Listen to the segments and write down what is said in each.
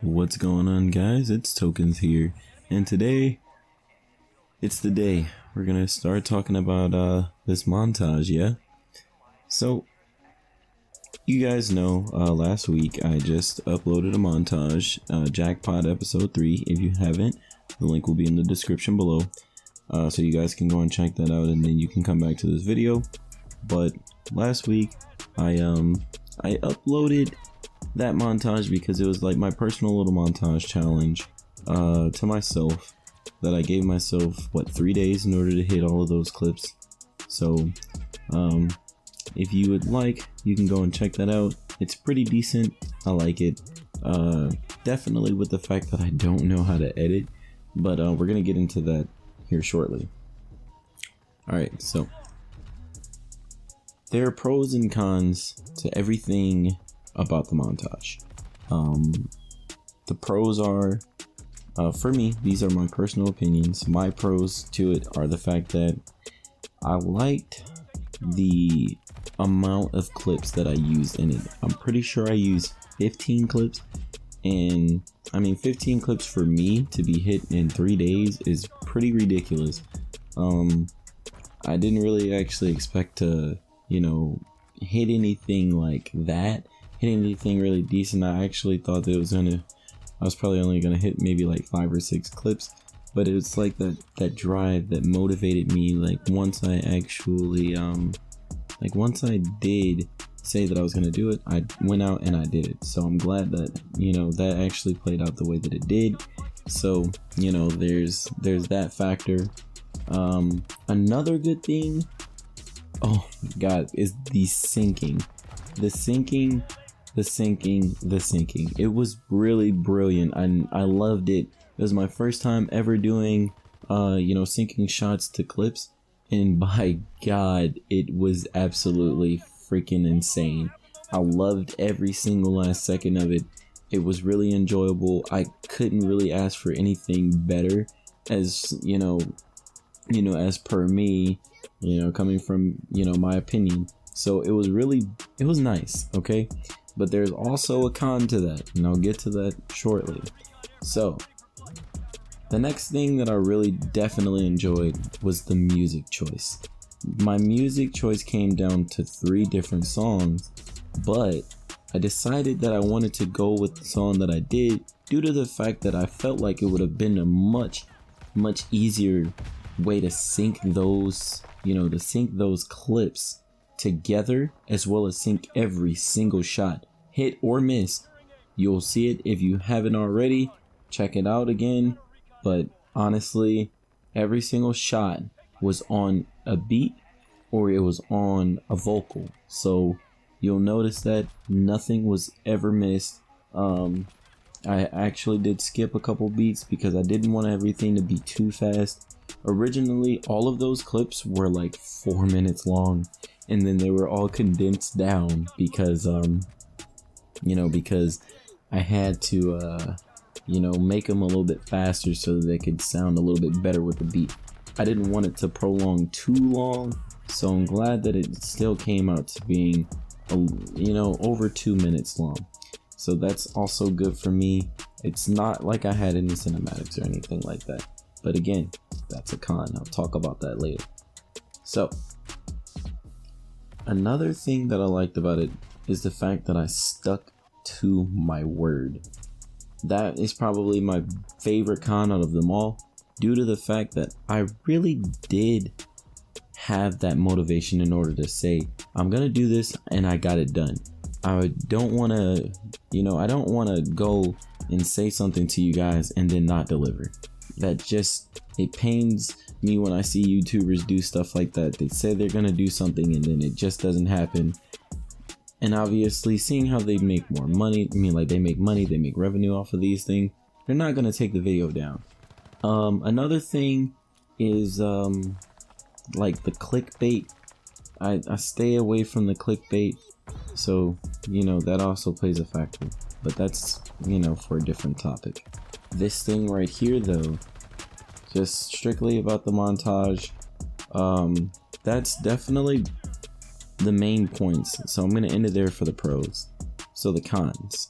What's going on, guys? It's Tokens here, and today it's the day we're gonna start talking about this montage. Yeah, so you guys know last week I just uploaded a montage, Jackpot episode 3. If you haven't, the link will be in the description below, so you guys can go and check that out, and then you can come back to this video. But last week I uploaded that montage because it was like my personal little montage challenge to myself, that I gave myself 3 days in order to hit all of those clips. So if you would like, you can go and check that out. It's pretty decent. I like it, definitely with the fact that I don't know how to edit, but we're gonna get into that here shortly. Alright, so there are pros and cons to everything about the montage. The pros are, for me, these are my personal opinions. My pros to it are the fact that I liked the amount of clips that I used in it. I'm pretty sure I used 15 clips, and I mean 15 clips for me to be hit in 3 days is pretty ridiculous. I didn't really actually expect to, hit anything like that, hit anything really decent. I actually thought that I was probably only gonna hit maybe like 5 or 6 clips, but it was like that drive that motivated me. Like once I actually once I did say that I was gonna do it, I went out and I did it. So I'm glad that that actually played out the way that it did. So there's that factor. Another good thing, oh my god, is the syncing. It was really brilliant. I loved it. It was my first time ever doing syncing shots to clips, and by god, it was absolutely freaking insane. I loved every single last second of it. It was really enjoyable. I couldn't really ask for anything better, as as per me, coming from my opinion. So it was nice, okay? But there's also a con to that, and I'll get to that shortly. So the next thing that I really definitely enjoyed was the music choice. My music choice came down to 3 different songs, but I decided that I wanted to go with the song that I did due to the fact that I felt like it would have been a much easier way to sync those, those clips together, as well as sync every single shot, hit or miss. You'll see it if you haven't already. Check it out again. But honestly, every single shot was on a beat or it was on a vocal. So you'll notice that nothing was ever missed. I actually did skip a couple beats because I didn't want everything to be too fast. Originally, all of those clips were like 4 minutes long, and then they were all condensed down because because I had to make them a little bit faster so that they could sound a little bit better with the beat. I didn't want it to prolong too long, so I'm glad that it still came out to being over 2 minutes long. So that's also good for me. It's not like I had any cinematics or anything like that, but again, that's a con. I'll talk about that later. So another thing that I liked about it is the fact that I stuck to my word. That is probably my favorite con out of them all, due to the fact that I really did have that motivation in order to say, I'm gonna do this, and I got it done. I don't want to go and say something to you guys and then not deliver. It pains me when I see YouTubers do stuff like that. They say they're gonna do something and then it just doesn't happen. And obviously, seeing how they make more money, they make money, they make revenue off of these things, they're not gonna take the video down. Another thing is like the clickbait. I stay away from the clickbait, so that also plays a factor, but that's for a different topic. This thing right here though, just strictly about the montage, that's definitely the main points, so I'm gonna end it there for the pros. So the cons.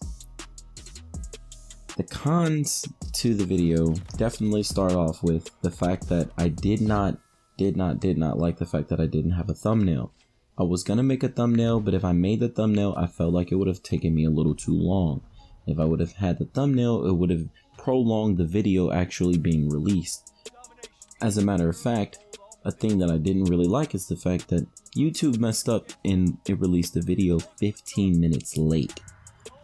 The cons to the video definitely start off with the fact that I did not like the fact that I didn't have a thumbnail. I was gonna make a thumbnail, but if I made the thumbnail, I felt like it would have taken me a little too long. If I would have had the thumbnail, it would have prolonged the video actually being released. As a matter of fact, a thing that I didn't really like is the fact that YouTube messed up and it released the video 15 minutes late.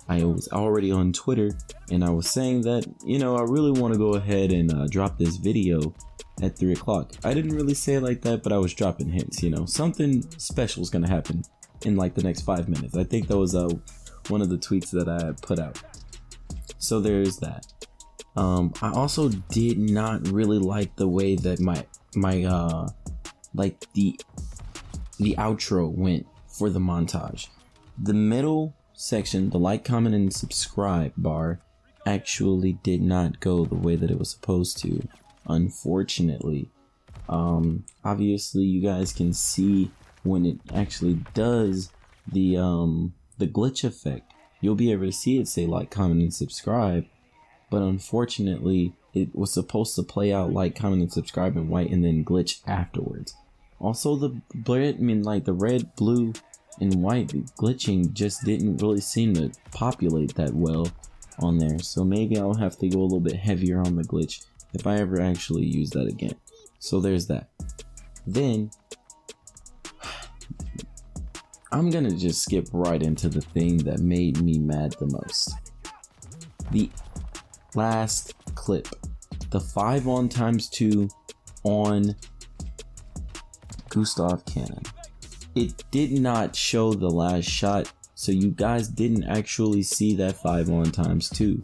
I was already on Twitter and I was saying that, you know, I really want to go ahead and drop this video at 3 o'clock. I didn't really say it like that, but I was dropping hints, you know, something special is going to happen in like the next 5 minutes. I think that was one of the tweets that I had put out. So there's that. I also did not really like the way that my like the outro went for the montage. The middle section, the like, comment, and subscribe bar actually did not go the way that it was supposed to, unfortunately. Obviously you guys can see when it actually does the glitch effect. You'll be able to see it say like, comment, and subscribe, but unfortunately it was supposed to play out like, comment, and subscribe in white and then glitch afterwards. Also the red, blue, and white glitching just didn't really seem to populate that well on there, so maybe I'll have to go a little bit heavier on the glitch if I ever actually use that again. So there's that. Then I'm gonna just skip right into the thing that made me mad the most. The last clip, the 5 on ×2 on Gustav Cannon. It did not show the last shot, so you guys didn't actually see that 5 on ×2.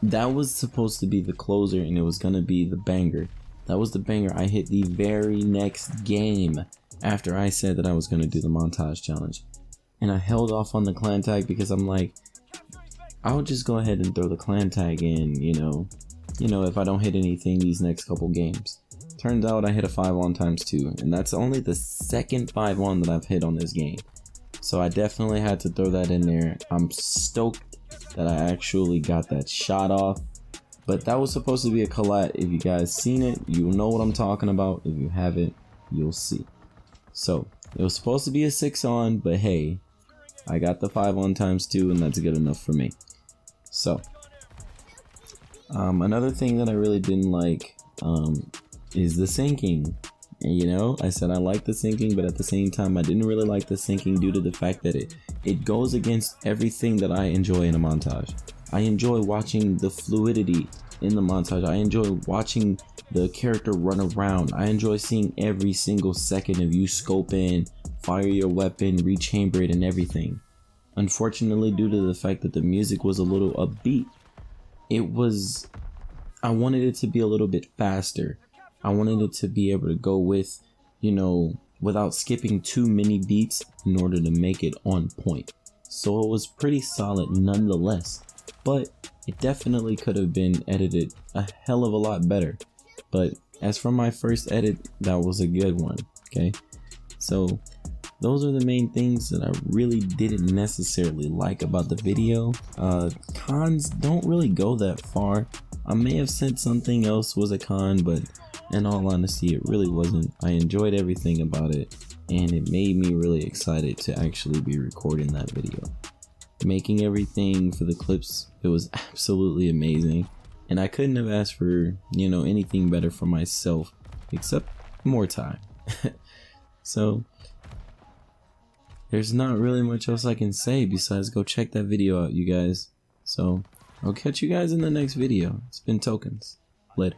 That was supposed to be the closer and it was gonna be the banger. That was the banger I hit the very next game after I said that I was gonna do the montage challenge. And I held off on the clan tag because I'm like, I'll just go ahead and throw the clan tag in, you know, if I don't hit anything these next couple games. Turns out I hit a 5 on ×2, and that's only the second 5 on that I've hit on this game. So I definitely had to throw that in there. I'm stoked that I actually got that shot off. But that was supposed to be a collat. If you guys seen it, you'll know what I'm talking about. If you haven't, you'll see. So it was supposed to be a 6 on, but hey, I got the 5 on ×2, and that's good enough for me. So another thing that I really didn't like is the syncing. And you know, I said I like the syncing, but at the same time I didn't really like the syncing due to the fact that it goes against everything that I enjoy in a montage. I enjoy watching the fluidity in the montage. I enjoy watching the character run around. I enjoy seeing every single second of you scope in, fire your weapon, rechamber it, and everything. Unfortunately, due to the fact that the music was a little upbeat, I wanted it to be a little bit faster. I wanted it to be able to go with, you know, without skipping too many beats in order to make it on point. So it was pretty solid nonetheless, but it definitely could have been edited a hell of a lot better. But as for my first edit, that was a good one, okay? So those are the main things that I really didn't necessarily like about the video. Cons don't really go that far. I may have said something else was a con, but in all honesty, it really wasn't. I enjoyed everything about it, and it made me really excited to actually be recording that video. Making everything for the clips, it was absolutely amazing, and I couldn't have asked for, you know, anything better for myself, except more time. So there's not really much else I can say besides go check that video out, you guys. So I'll catch you guys in the next video. It's been Tokens. Later.